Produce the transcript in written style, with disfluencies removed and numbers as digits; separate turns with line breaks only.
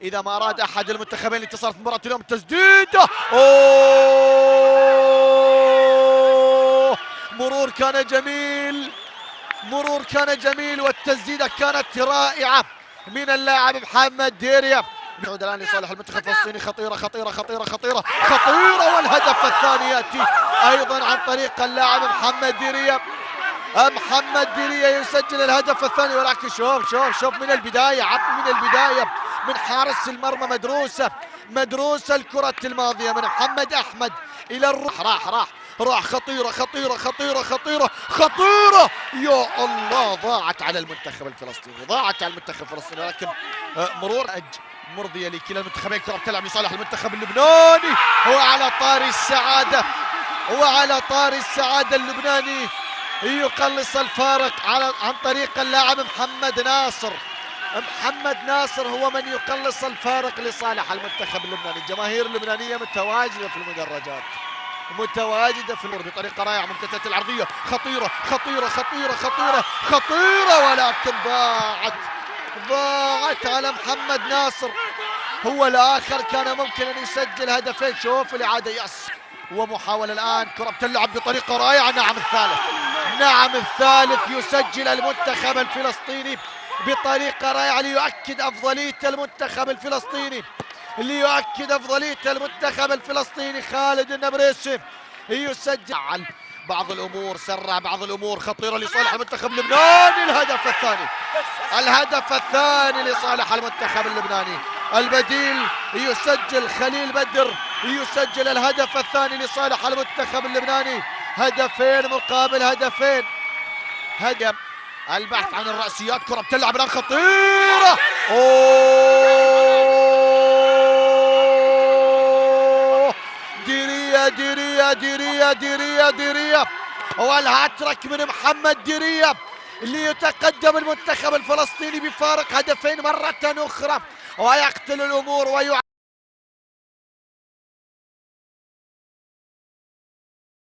إذا ما أراد أحد المنتخبين الاتصال في مباراة اليوم. تسديدة، أوه، مرور كان جميل، مرور كان جميل، والتسديدة كانت رائعة من اللاعب محمد ديريا. نعود الآن لصالح المنتخب الفلسطيني. خطيرة خطيرة خطيرة خطيرة خطيرة، والهدف الثاني يأتي أيضا عن طريق اللاعب محمد ديريا. محمد ديريا يسجل الهدف الثاني، ولكن شوف من البداية، من البداية من حارس المرمى مدروسة الكرة الماضية من محمد أحمد إلى الروح. راح خطيرة خطيرة خطيرة خطيرة خطيرة، يا الله، ضاعت على المنتخب الفلسطيني، ولكن مرور مرضية لكلا المنتخبين. كرة تلعب لصالح المنتخب اللبناني، وعلى طاري السعادة اللبناني يقلص الفارق عن طريق اللاعب محمد ناصر هو من يقلص الفارق لصالح المنتخب اللبناني. الجماهير اللبنانية متواجدة في المدرجات، متواجدة في الأرض بطريقة رائعة. منتدى العرضية خطيرة خطيرة خطيرة خطيرة خطيرة، ولكن ضاعت على محمد ناصر. هو الآخر كان ممكن أن يسجل هدفين. شوف الإعادة، ومحاولة الآن. كرة بتلعب بطريقة رائعة. نعم الثالث يسجل المنتخب الفلسطيني بطريقة رائعة ليؤكد أفضلية المنتخب الفلسطيني. خالد النبريسي يسجل سرع بعض الأمور خطيرة لصالح المنتخب اللبناني. الهدف الثاني لصالح المنتخب اللبناني. البديل يسجل، خليل بدر يسجل الهدف الثاني لصالح المنتخب اللبناني. هدفين مقابل هدفين. هدف البحث عن الرأسيات. كرة بتلعب الآن خطيرة، أوه، ديريا، والهاتريك من محمد ديريا ليتقدم المنتخب الفلسطيني بفارق هدفين مرة أخرى، ويقتل الأمور